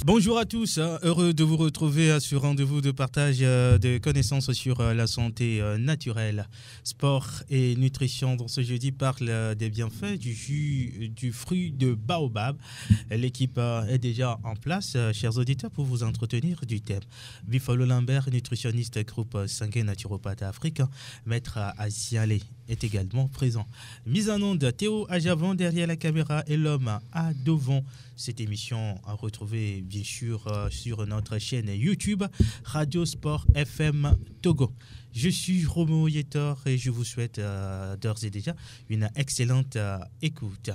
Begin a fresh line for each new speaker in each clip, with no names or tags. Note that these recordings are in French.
Bonjour à tous, heureux de vous retrouver à ce rendez-vous de partage de connaissances sur la santé naturelle. Sport et nutrition dans ce jeudi parle des bienfaits du jus du fruit de baobab. L'équipe est déjà en place, chers auditeurs, pour vous entretenir du thème. Bifalo Lambert, nutritionniste groupe sanguin naturopathe africain, maître Asiale est également présent. Mise en onde, Théo Ajavon derrière la caméra et l'homme à devant. Cette émission à retrouver bien sûr sur notre chaîne YouTube Radio Sport FM Togo. Je suis Roméo Yetor et je vous souhaite d'ores et déjà une excellente écoute.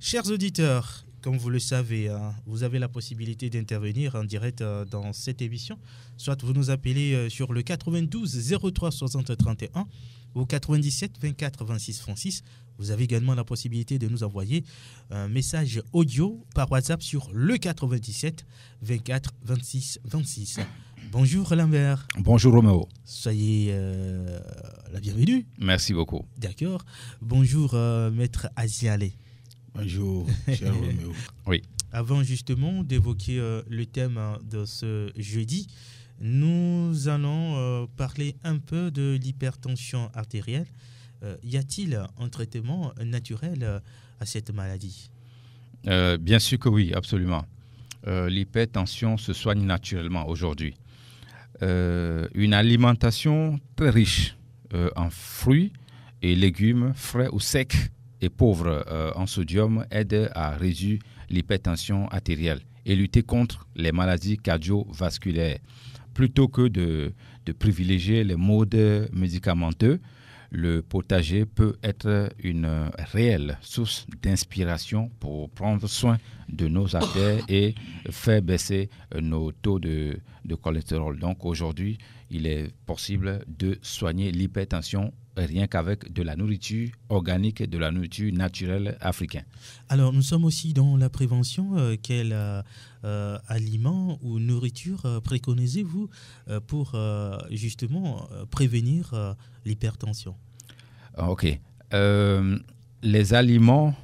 Chers auditeurs, comme vous le savez, vous avez la possibilité d'intervenir en direct dans cette émission. Soit vous nous appelez sur le 92 03 60 31 ou 97 24 26 36. Vous avez également la possibilité de nous envoyer un message audio par WhatsApp sur le 97 24 26 26. Bonjour Lambert.
Bonjour Roméo.
Soyez la bienvenue.
Merci beaucoup.
D'accord. Bonjour Maître Asiale.
Bonjour, cher Roméo.
Oui.
Avant justement d'évoquer le thème de ce jeudi, nous allons parler un peu de l'hypertension artérielle. Y a-t-il un traitement naturel à cette maladie ?
Bien sûr que oui, absolument. L'hypertension se soigne naturellement aujourd'hui. Une alimentation très riche en fruits et légumes frais ou secs et pauvres en sodium aide à réduire l'hypertension artérielle et lutter contre les maladies cardiovasculaires. Plutôt que de privilégier les modes médicamenteux, le potager peut être une réelle source d'inspiration pour prendre soin de nos artères et faire baisser nos taux de cholestérol. Donc aujourd'hui, il est possible de soigner l'hypertension rien qu'avec de la nourriture organique et de la nourriture naturelle africaine.
Alors, nous sommes aussi dans la prévention. Quel aliment ou nourriture préconisez-vous pour justement prévenir l'hypertension ?
Ok. Les aliments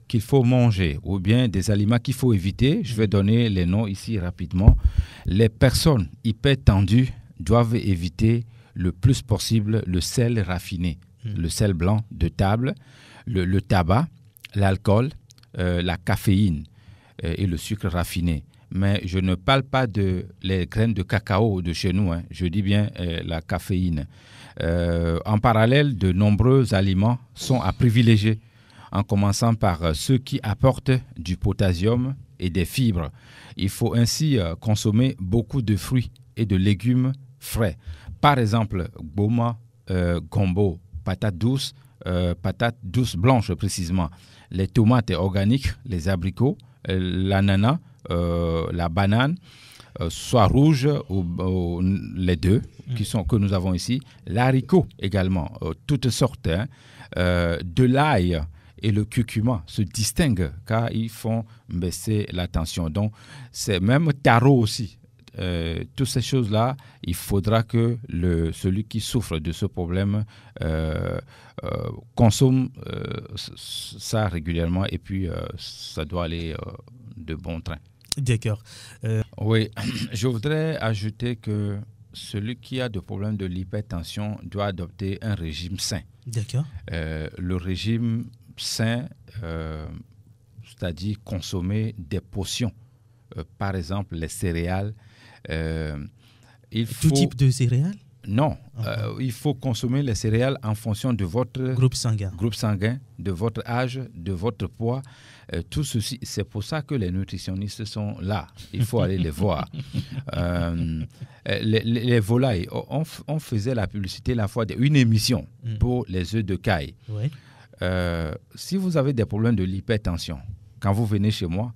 qu'il faut manger ou bien des aliments qu'il faut éviter, je vais donner les noms ici rapidement. Les personnes hypertendues doivent éviter le plus possible le sel raffiné, le sel blanc de table, le tabac, l'alcool, la caféine et le sucre raffiné. Mais je ne parle pas de les graines de cacao de chez nous, je dis bien la caféine. En parallèle, de nombreux aliments sont à privilégier, en commençant par ceux qui apportent du potassium et des fibres. Il faut ainsi consommer beaucoup de fruits et de légumes frais. Par exemple, goma, gombo, patates douces blanches précisément, les tomates organiques, les abricots, l'ananas, la banane, soit rouge ou les deux que nous avons ici, l'haricot également, toutes sortes, de l'ail et le curcuma se distinguent car ils font baisser la tension. Donc, c'est même taro aussi. Toutes ces choses-là, il faudra que celui qui souffre de ce problème consomme ça régulièrement et puis ça doit aller de bon train.
D'accord.
Oui, je voudrais ajouter que celui qui a des problèmes de l'hypertension doit adopter un régime sain.
D'accord.
Le régime sain, c'est-à-dire consommer des portions, par exemple les céréales.
Tout type de céréales ?
Non, il faut consommer les céréales en fonction de votre
groupe sanguin,
de votre âge, de votre poids. Tout ceci, c'est pour ça que les nutritionnistes sont là. Il faut aller les voir. Les volailles, on faisait la publicité la fois d'une émission pour les œufs de caille.
Oui.
Si vous avez des problèmes de l'hypertension, quand vous venez chez moi,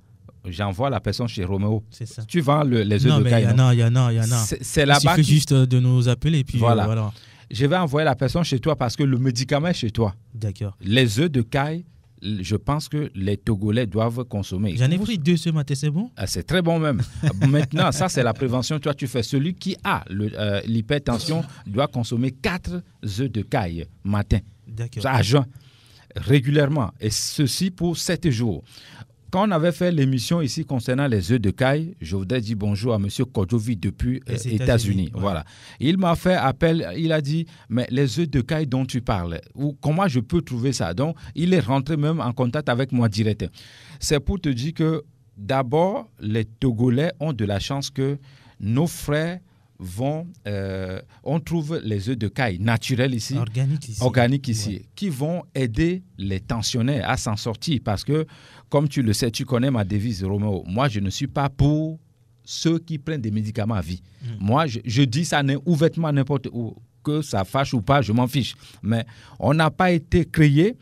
j'envoie la personne chez Roméo.
C'est ça.
Tu vends les œufs de caille.
Il y en a.
C'est là-bas.
Il suffit juste de nous appeler. Puis
voilà. Je vais envoyer la personne chez toi parce que le médicament est chez toi.
D'accord.
Les œufs de caille je pense que les Togolais doivent consommer.
J'en ai pris 2 ce matin, c'est bon?
C'est très bon même. Maintenant, ça c'est la prévention. Toi, tu fais. Celui qui a l'hypertension doit consommer 4 œufs de caille matin.
D'accord.
À jeun, régulièrement. Et ceci pour 7 jours. Quand on avait fait l'émission ici concernant les œufs de caille, je voudrais dire bonjour à M. Kodjovi depuis les États-Unis. Ouais. Voilà. Il m'a fait appel, il a dit, mais les œufs de caille dont tu parles, comment je peux trouver ça? Donc, il est rentré même en contact avec moi direct. C'est pour te dire que, d'abord, les Togolais ont de la chance que nos frères on trouve les œufs de caille naturels ici, organiques ici, ouais, qui vont aider les tensionnaires à s'en sortir parce que, comme tu le sais, tu connais ma devise, Roméo, moi je ne suis pas pour ceux qui prennent des médicaments à vie. Moi je dis ça ouvertement n'importe où, que ça fâche ou pas, je m'en fiche. Mais on n'a pas été créé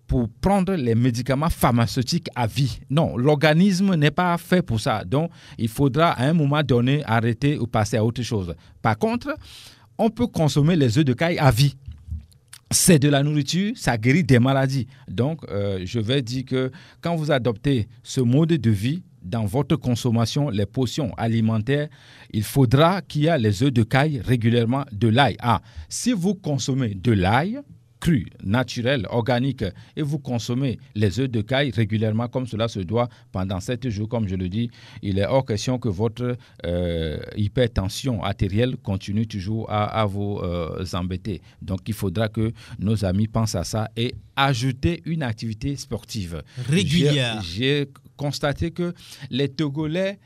pour prendre les médicaments pharmaceutiques à vie. Non, l'organisme n'est pas fait pour ça. Donc, il faudra à un moment donné arrêter ou passer à autre chose. Par contre, on peut consommer les œufs de caille à vie. C'est de la nourriture, ça guérit des maladies. Donc, je vais dire que quand vous adoptez ce mode de vie, dans votre consommation, les portions alimentaires, il faudra qu'il y ait les œufs de caille régulièrement, de l'ail. Si vous consommez de l'ail, cru, naturel, organique, et vous consommez les œufs de caille régulièrement comme cela se doit pendant 7 jours, comme je le dis, il est hors question que votre hypertension artérielle continue toujours à vous embêter. Donc, il faudra que nos amis pensent à ça et ajouter une activité sportive
régulière.
J'ai constaté que les Togolais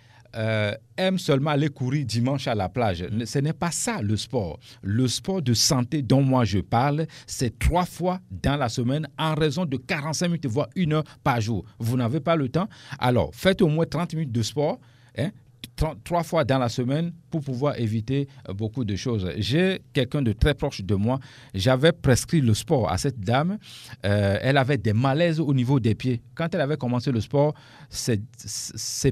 aiment seulement aller courir dimanche à la plage. Ce n'est pas ça le sport. Le sport de santé dont moi je parle, c'est 3 fois dans la semaine en raison de 45 minutes, voire 1 heure par jour. Vous n'avez pas le temps? Alors, faites au moins 30 minutes de sport, 3 fois dans la semaine pour pouvoir éviter beaucoup de choses. J'ai quelqu'un de très proche de moi. J'avais prescrit le sport à cette dame. Elle avait des malaises au niveau des pieds. Quand elle avait commencé le sport, c'est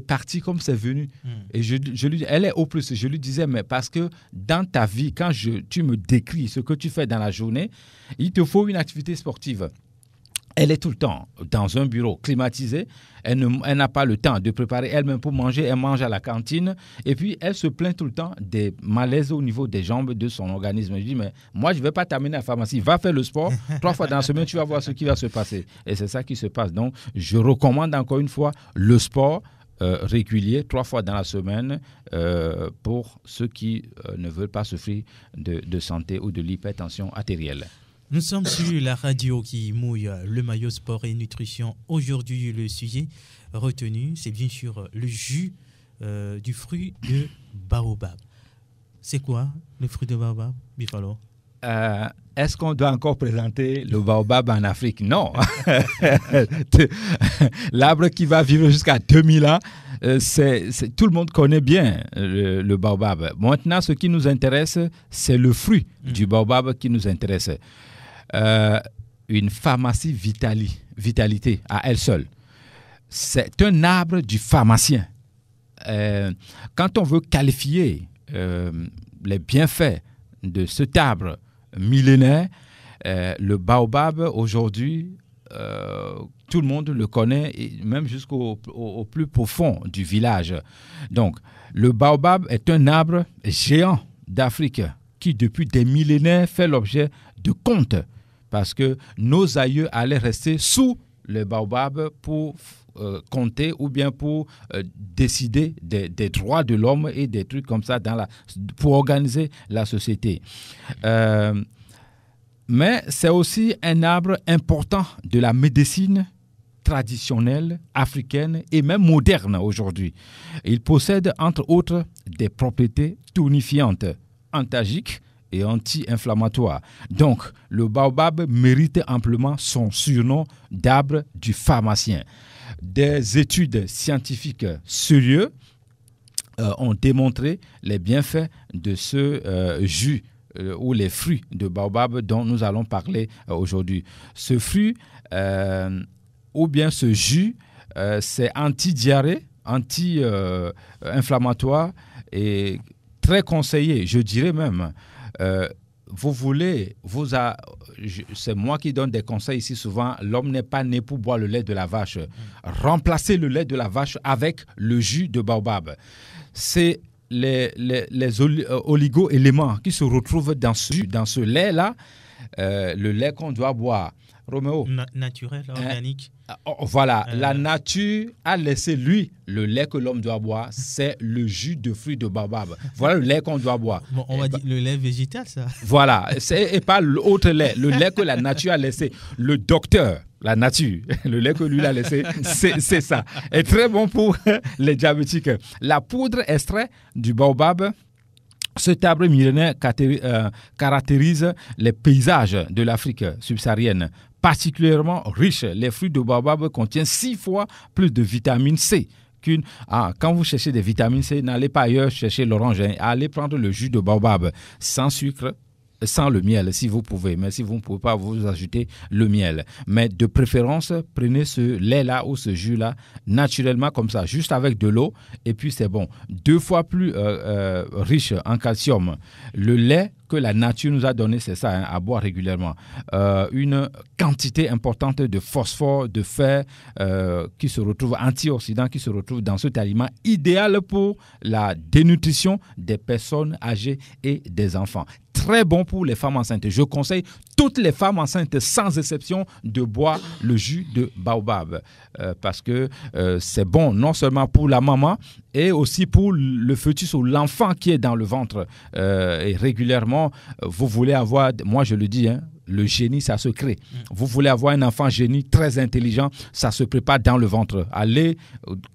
parti comme c'est venu. Et je lui dis, elle est au plus. Je lui disais, mais parce que dans ta vie, quand tu me décris ce que tu fais dans la journée, il te faut une activité sportive. Elle est tout le temps dans un bureau climatisé. Elle n'a pas le temps de préparer elle-même pour manger. Elle mange à la cantine. Et puis, elle se plaint tout le temps des malaises au niveau des jambes de son organisme. Je dis, mais moi, je ne vais pas t'amener à la pharmacie. Va faire le sport. 3 fois dans la semaine, tu vas voir ce qui va se passer. Et c'est ça qui se passe. Donc, je recommande encore une fois le sport régulier, 3 fois dans la semaine pour ceux qui ne veulent pas souffrir de santé ou de l'hypertension artérielle.
Nous sommes sur la radio qui mouille le maillot sport et nutrition. Aujourd'hui, le sujet retenu, c'est bien sûr le jus du fruit de baobab. C'est quoi le fruit de baobab, Bifalo?
Est-ce qu'on doit encore présenter le baobab en Afrique? Non. L'arbre qui va vivre jusqu'à 2000 ans, tout le monde connaît bien le baobab. Maintenant, ce qui nous intéresse, c'est le fruit du baobab qui nous intéresse. Une pharmacie vitalité à elle seule. C'est un arbre du pharmacien. Quand on veut qualifier les bienfaits de cet arbre millénaire, le baobab aujourd'hui, tout le monde le connaît, et même jusqu'au plus profond du village. Donc, le baobab est un arbre géant d'Afrique qui, depuis des millénaires, fait l'objet de contes. Parce que nos aïeux allaient rester sous le baobab pour compter ou bien pour décider des droits de l'homme et des trucs comme ça pour organiser la société. Mais c'est aussi un arbre important de la médecine traditionnelle africaine et même moderne aujourd'hui. Il possède entre autres des propriétés tonifiantes, antalgiques et anti-inflammatoire. Donc, le baobab mérite amplement son surnom d'arbre du pharmacien. Des études scientifiques sérieuses ont démontré les bienfaits de ce jus ou les fruits de baobab dont nous allons parler aujourd'hui. Ce fruit ou bien ce jus, c'est anti-diarrhée, anti-inflammatoire et très conseillé, je dirais même. vous voulez, c'est moi qui donne des conseils ici souvent, l'homme n'est pas né pour boire le lait de la vache. Remplacez le lait de la vache avec le jus de baobab. C'est les oligo-éléments qui se retrouvent dans ce lait-là, le lait qu'on doit boire. Roméo.
Naturel, organique.
Voilà, la nature a laissé lui, le lait que l'homme doit boire, c'est le jus de fruits de baobab. Voilà le lait qu'on doit boire.
Bon, on va dire le lait végétal, ça.
Voilà, et pas l'autre lait, le lait que la nature a laissé. Le docteur, la nature, le lait que lui a laissé, c'est ça. Et très bon pour les diabétiques. La poudre extrait du baobab. Cet arbre millénaire caractérise les paysages de l'Afrique subsaharienne, particulièrement riche. Les fruits de baobab contiennent 6 fois plus de vitamine C. Quand vous cherchez des vitamines C, n'allez pas ailleurs chercher l'orange. Allez prendre le jus de baobab sans sucre, sans le miel si vous pouvez. Mais si vous ne pouvez pas, vous ajoutez le miel. Mais de préférence, prenez ce lait-là ou ce jus-là naturellement comme ça, juste avec de l'eau. Et puis c'est bon. 2 fois plus riche en calcium. Le lait que la nature nous a donné, c'est ça, à boire régulièrement. Une quantité importante de phosphore, de fer, qui se retrouve, antioxydants qui se retrouvent dans cet aliment, idéal pour la dénutrition des personnes âgées et des enfants. Très bon pour les femmes enceintes. Je conseille toutes les femmes enceintes, sans exception, de boire le jus de baobab. Parce que c'est bon non seulement pour la maman, et aussi pour le fœtus ou l'enfant qui est dans le ventre. Et régulièrement, vous voulez avoir, moi je le dis, le génie, ça se crée. Vous voulez avoir un enfant génie très intelligent, ça se prépare dans le ventre. Allez,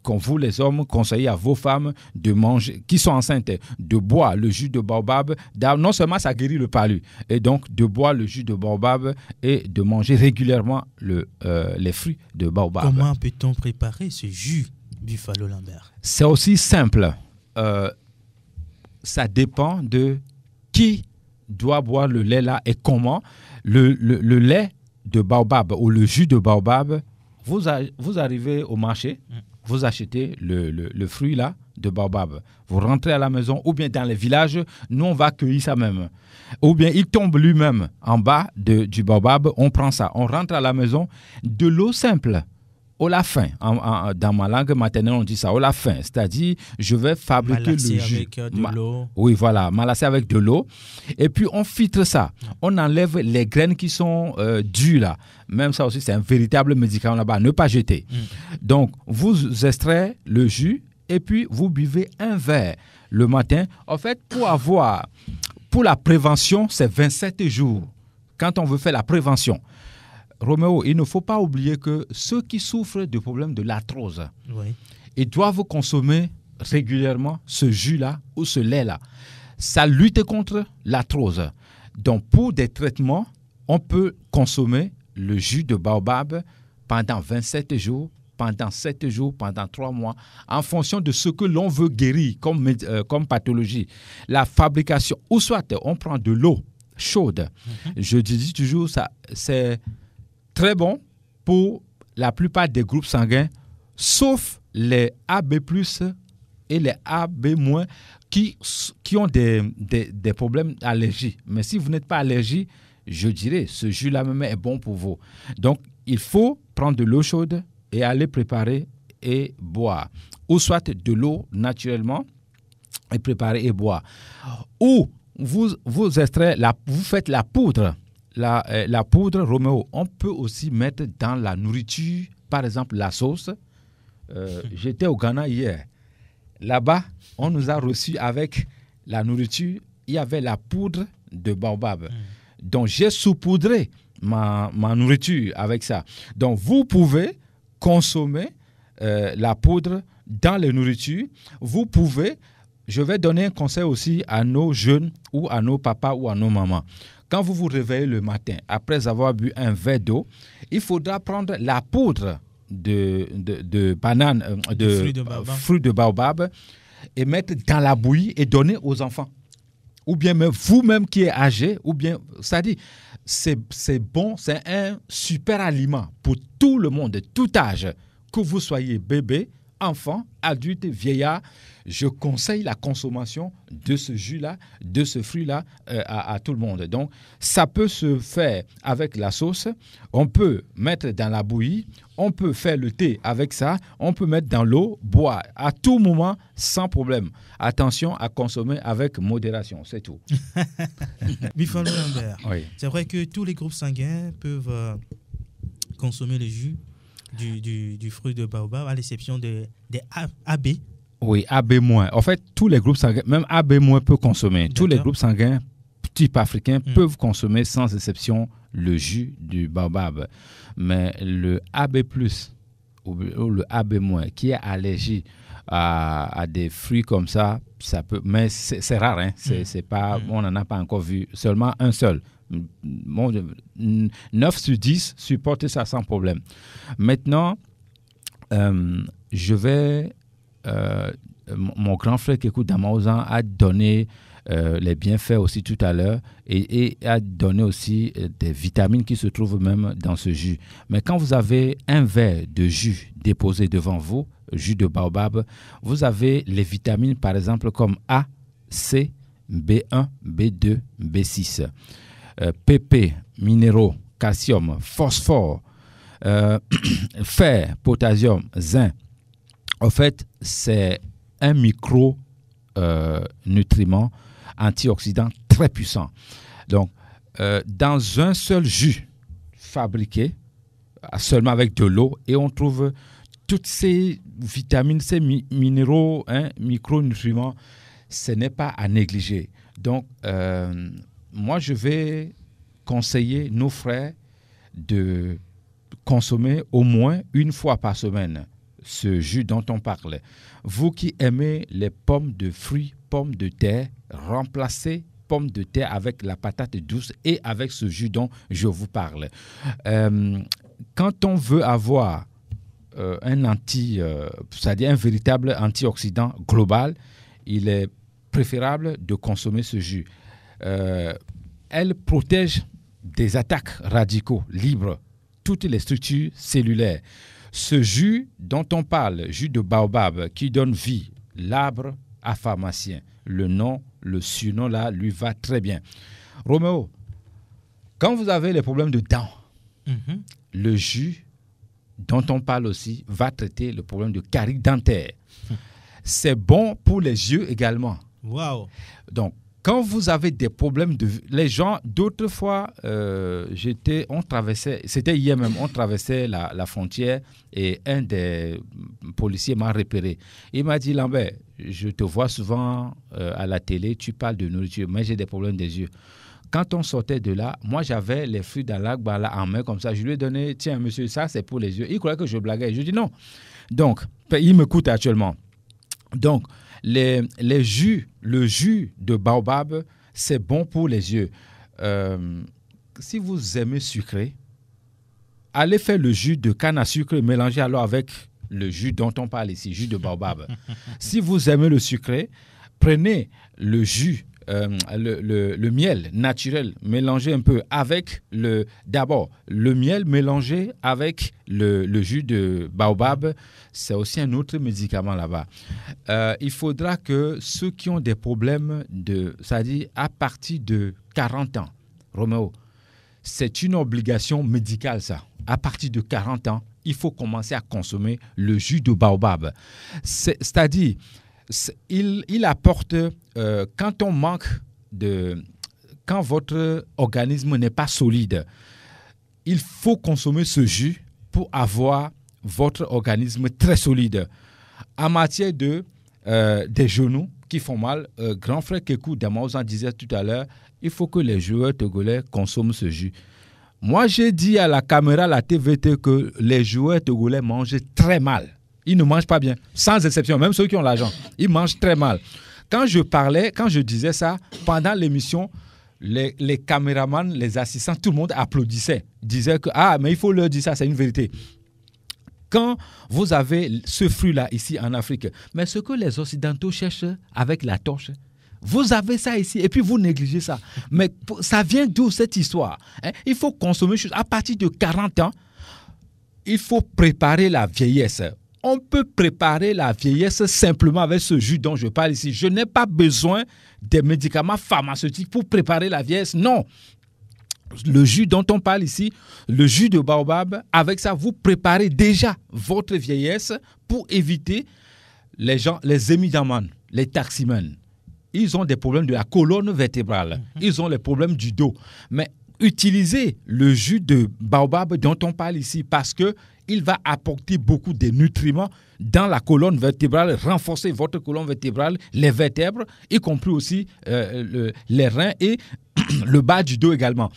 comme vous les hommes, conseillez à vos femmes de manger, qui sont enceintes, de boire le jus de baobab. Non seulement ça guérit le palu, et donc de boire le jus de baobab et de manger régulièrement les fruits de baobab.
Comment peut-on préparer ce jus Buffalo Lambert?
C'est aussi simple. Ça dépend de qui doit boire le lait là et comment. Le lait de baobab ou le jus de baobab, vous arrivez au marché, vous achetez le fruit là de baobab. Vous rentrez à la maison ou bien dans les villages, nous on va cueillir ça même. Ou bien il tombe lui-même en bas du baobab, on prend ça, on rentre à la maison, de l'eau simple. Au la fin, dans ma langue maternelle, on dit ça, au la fin, c'est-à-dire je vais fabriquer
malassé
le jus.
Avec de l'eau.
Oui, voilà, malassé avec de l'eau. Et puis on filtre ça. On enlève les graines qui sont dures là. Même ça aussi, c'est un véritable médicament là-bas, ne pas jeter. Donc, vous extrayez le jus et puis vous buvez un verre le matin. En fait, pour la prévention, c'est 27 jours. Quand on veut faire la prévention. Roméo, il ne faut pas oublier que ceux qui souffrent de problèmes de l'arthrose, ils doivent consommer régulièrement ce jus-là ou ce lait-là. Ça lutte contre l'arthrose. Donc, pour des traitements, on peut consommer le jus de baobab pendant 27 jours, pendant 7 jours, pendant 3 mois, en fonction de ce que l'on veut guérir comme pathologie. La fabrication, ou soit on prend de l'eau chaude. Je dis toujours, ça, c'est très bon pour la plupart des groupes sanguins, sauf les AB+, et les AB- qui ont des problèmes d'allergie. Mais si vous n'êtes pas allergique, je dirais, ce jus-là même est bon pour vous. Donc, il faut prendre de l'eau chaude et aller préparer et boire. Ou soit de l'eau naturellement et préparer et boire. Ou vous extrayez, vous faites la poudre. La poudre, Roméo, on peut aussi mettre dans la nourriture, par exemple la sauce. J'étais au Ghana hier. Là-bas, on nous a reçus avec la nourriture. Il y avait la poudre de baobab. Donc, j'ai saupoudré ma nourriture avec ça. Donc, vous pouvez consommer la poudre dans les nourritures. Vous pouvez, je vais donner un conseil aussi à nos jeunes ou à nos papas ou à nos mamans. Quand vous vous réveillez le matin, après avoir bu un verre d'eau, il faudra prendre la poudre de banane, fruits de baobab et mettre dans la bouillie et donner aux enfants. Ou bien même vous-même qui êtes âgé, ou bien, ça dit, c'est bon, c'est un super aliment pour tout le monde, tout âge, que vous soyez bébé, enfants, adultes, vieillards, je conseille la consommation de ce jus-là, de ce fruit-là à tout le monde. Donc, ça peut se faire avec la sauce. On peut mettre dans la bouillie. On peut faire le thé avec ça. On peut mettre dans l'eau, boire à tout moment sans problème. Attention à consommer avec modération, c'est tout.
Buffalo Lambert,
Oui.
c'est vrai que tous les groupes sanguins peuvent consommer le jus du fruit de baobab, à l'exception des AB.
Oui, AB-. En fait, tous les groupes sanguins, même AB- peut consommer. Tous les groupes sanguins type africain peuvent consommer sans exception le jus du baobab. Mais le AB+, ou le AB-, qui est allergique à des fruits comme ça peut, mais c'est rare. Hein? C'est pas, on n'en a pas encore vu. Seulement un seul. 9 sur 10 supportent ça sans problème. Maintenant, je vais... mon grand frère Kekou Damaouzan a donné les bienfaits aussi tout à l'heure et a donné aussi des vitamines qui se trouvent même dans ce jus. Mais quand vous avez un verre de jus déposé devant vous, jus de baobab, vous avez les vitamines par exemple comme A, C, B1, B2, B6, PP, minéraux, calcium, phosphore, fer, potassium, zinc. En fait, c'est un micro-nutriment antioxydant très puissant. Donc, dans un seul jus fabriqué, seulement avec de l'eau, et on trouve toutes ces vitamines, ces minéraux, micronutriments, ce n'est pas à négliger. Donc, moi, je vais conseiller nos frères de consommer au moins une fois par semaine ce jus dont on parlait. Vous qui aimez les pommes de fruits, pommes de terre, remplacez pommes de terre avec la patate douce et avec ce jus dont je vous parle. Quand on veut avoir c'est-à-dire un véritable antioxydant global, il est préférable de consommer ce jus. Elle protège des attaques radicaux libres toutes les structures cellulaires. Ce jus dont on parle, jus de baobab, qui donne vie, l'arbre apharmacien, le nom, le surnom là, lui va très bien. Roméo, quand vous avez les problèmes de dents, le jus dont on parle aussi va traiter le problème de carie dentaire. C'est bon pour les yeux également.
Wow.
Donc, quand vous avez des problèmes de... Les gens, d'autres fois, on traversait... C'était hier même, on traversait la frontière et un des policiers m'a repéré. Il m'a dit, Lambert, je te vois souvent à la télé, tu parles de nourriture, mais j'ai des problèmes des yeux. Quand on sortait de là, moi, j'avais les fruits dans l'Agbala en main comme ça. Je lui ai donné, tiens, monsieur, ça, c'est pour les yeux. Il croyait que je blaguais. Je lui ai dit non. Donc, il m'écoute actuellement. Donc, le jus de baobab, c'est bon pour les yeux. Si vous aimez sucré, allez faire le jus de canne à sucre mélangé alors avec le jus dont on parle ici, jus de baobab. Si vous aimez le sucré, prenez le jus, le miel naturel, mélangez un peu avec d'abord le miel mélangé avec le jus de baobab. C'est aussi un autre médicament là-bas. Il faudra que ceux qui ont des problèmes c'est-à-dire à partir de 40 ans, Roméo, c'est une obligation médicale ça. À partir de 40 ans, il faut commencer à consommer le jus de baobab. C'est-à-dire, il apporte, quand on manque quand votre organisme n'est pas solide, il faut consommer ce jus pour avoir votre organisme très solide. En matière des genoux qui font mal, grand frère Kekou Damaouzan disait tout à l'heure, il faut que les joueurs togolais consomment ce jus. Moi, j'ai dit à la caméra, la TVT, que les joueurs togolais mangent très mal. Ils ne mangent pas bien, sans exception, même ceux qui ont l'argent. Ils mangent très mal. Quand je disais ça, pendant l'émission, les caméramans, les assistants, tout le monde applaudissait. Disait que, mais il faut leur dire ça, c'est une vérité. Quand vous avez ce fruit-là ici en Afrique, mais ce que les Occidentaux cherchent avec la torche, vous avez ça ici et puis vous négligez ça. Mais ça vient d'où cette histoire? Il faut consommer à partir de 40 ans. Il faut préparer la vieillesse. on peut préparer la vieillesse simplement avec ce jus dont je parle ici. Je n'ai pas besoin des médicaments pharmaceutiques pour préparer la vieillesse. Non. Le jus dont on parle ici, le jus de baobab, avec ça, vous préparez déjà votre vieillesse pour éviter les émidaman, les taximènes. Ils ont des problèmes de la colonne vertébrale. Ils ont les problèmes du dos. Mais utilisez le jus de baobab dont on parle ici parce qu'il va apporter beaucoup de nutriments dans la colonne vertébrale, renforcer votre colonne vertébrale, les vertèbres, y compris aussi les reins et le bas du dos également.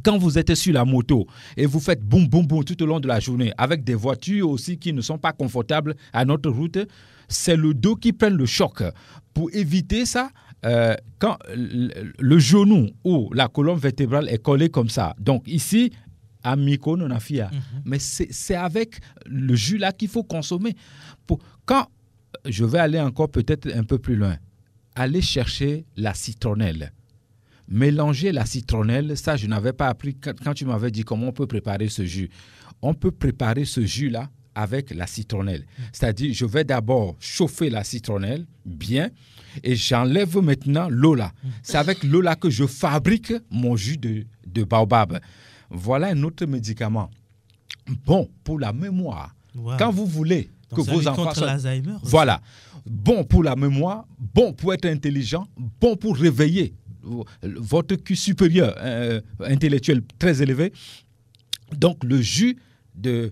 Quand vous êtes sur la moto et vous faites boum, boum, boum tout au long de la journée, avec des voitures aussi qui ne sont pas confortables à notre route, c'est le dos qui prend le choc. Pour éviter ça, quand le genou ou la colonne vertébrale est collée comme ça, donc ici, à Miko, non a fia, mais c'est avec le jus là qu'il faut consommer. Quand je vais aller encore peut-être un peu plus loin, aller chercher la citronnelle. Mélanger la citronnelle, ça je n'avais pas appris quand tu m'avais dit comment on peut préparer ce jus. On peut préparer ce jus-là avec la citronnelle. C'est-à-dire, je vais d'abord chauffer la citronnelle bien et j'enlève maintenant l'eau là. C'est avec l'eau là que je fabrique mon jus de baobab. Voilà un autre médicament. Bon pour la mémoire. Wow. Quand vous voulez que vos enfants soient...
l'Alzheimer aussi.
Voilà. Bon pour la mémoire, bon pour être intelligent, bon pour réveiller votre QI supérieur intellectuel très élevé. Donc, le jus de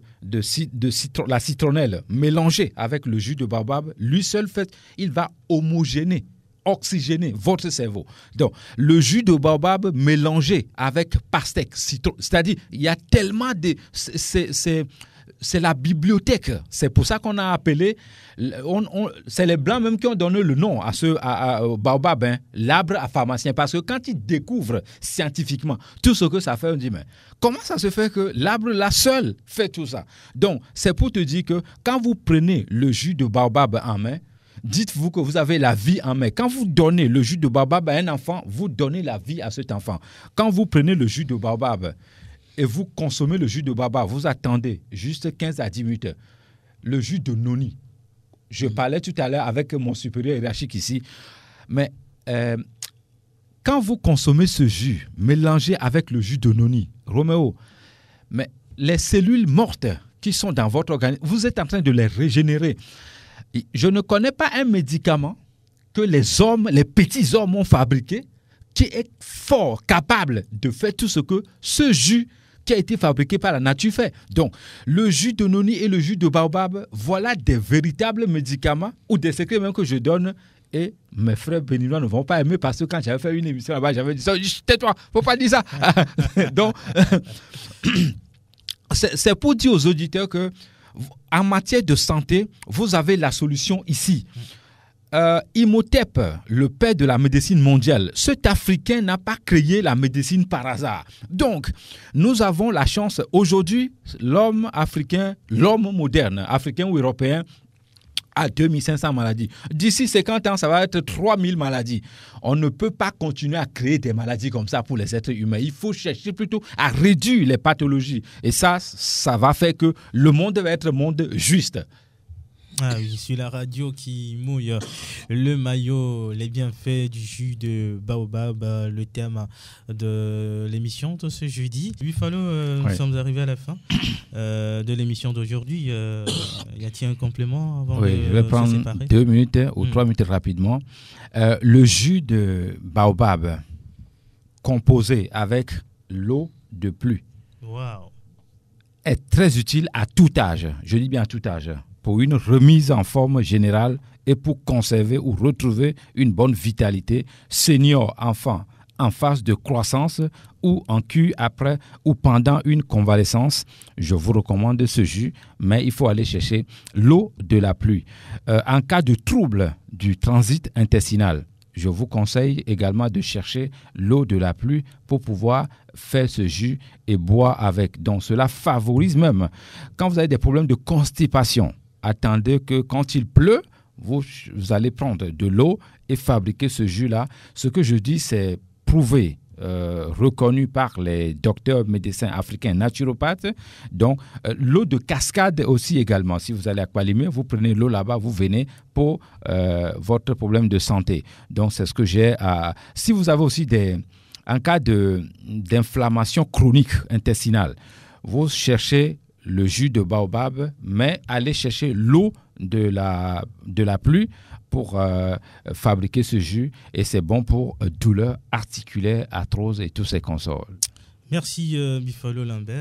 la citronnelle mélangé avec le jus de baobab, lui seul il va homogénéiser, oxygéner votre cerveau. Donc, le jus de baobab mélangé avec pastèque, c'est-à-dire, il y a tellement de... C'est la bibliothèque. C'est pour ça qu'on a appelé... c'est les Blancs même qui ont donné le nom au baobab, hein, l'arbre à pharmacien. Parce que quand ils découvrent scientifiquement tout ce que ça fait, on dit, mais comment ça se fait que l'arbre là seul fait tout ça? Donc, c'est pour te dire que quand vous prenez le jus de baobab en main, dites-vous que vous avez la vie en main. Quand vous donnez le jus de baobab à un enfant, vous donnez la vie à cet enfant. Quand vous prenez le jus de baobab... et vous consommez le jus de baobab, vous attendez juste 15 à 10 minutes. Le jus de noni. Je parlais tout à l'heure avec mon supérieur hiérarchique ici. Mais quand vous consommez ce jus mélangé avec le jus de noni, Roméo, mais les cellules mortes qui sont dans votre organisme, vous êtes en train de les régénérer. Je ne connais pas un médicament que les petits hommes ont fabriqué qui est fort, capable de faire tout ce que ce jus qui a été fabriqué par la nature fait. Donc, le jus de noni et le jus de baobab, voilà des véritables médicaments ou des secrets même que je donne. Et mes frères béninois ne vont pas aimer parce que quand j'avais fait une émission là-bas, j'avais dit ça, tais-toi, faut pas dire ça. Donc, c'est pour dire aux auditeurs que en matière de santé, vous avez la solution ici. Imhotep, le père de la médecine mondiale, cet Africain n'a pas créé la médecine par hasard. Donc, nous avons la chance aujourd'hui, l'homme africain, l'homme moderne, africain ou européen, a 2500 maladies. D'ici 50 ans, ça va être 3000 maladies. On ne peut pas continuer à créer des maladies comme ça pour les êtres humains. Il faut chercher plutôt à réduire les pathologies. Et ça va faire que le monde va être un monde juste.
Ah oui, sur la radio qui mouille le maillot, les bienfaits du jus de baobab, le thème de l'émission de ce jeudi. Buffalo, nous sommes arrivés à la fin de l'émission d'aujourd'hui. Y a-t-il un complément avant de se séparer?
Je vais prendre 2 minutes ou 3 minutes rapidement. Le jus de baobab composé avec l'eau de pluie est très utile à tout âge. Je dis bien à tout âge. Pour une remise en forme générale et pour conserver ou retrouver une bonne vitalité, senior, enfant, en phase de croissance ou en cure après ou pendant une convalescence, je vous recommande ce jus, mais il faut aller chercher l'eau de la pluie. En cas de trouble du transit intestinal, je vous conseille également de chercher l'eau de la pluie pour pouvoir faire ce jus et boire avec. Donc cela favorise même, quand vous avez des problèmes de constipation, attendez que quand il pleut, vous allez prendre de l'eau et fabriquer ce jus-là. Ce que je dis, c'est prouvé, reconnue par les docteurs médecins africains naturopathes. Donc, l'eau de cascade aussi également. Si vous allez à Kpalimé, vous prenez l'eau là-bas, vous venez pour votre problème de santé. Donc, c'est ce que j'ai à... Si vous avez aussi en cas d'inflammation chronique intestinale, vous cherchez le jus de baobab, mais allez chercher l'eau de la pluie pour fabriquer ce jus, et c'est bon pour douleurs articulaires, arthrose et tous ces consorts.
Merci Bifalo Lambert.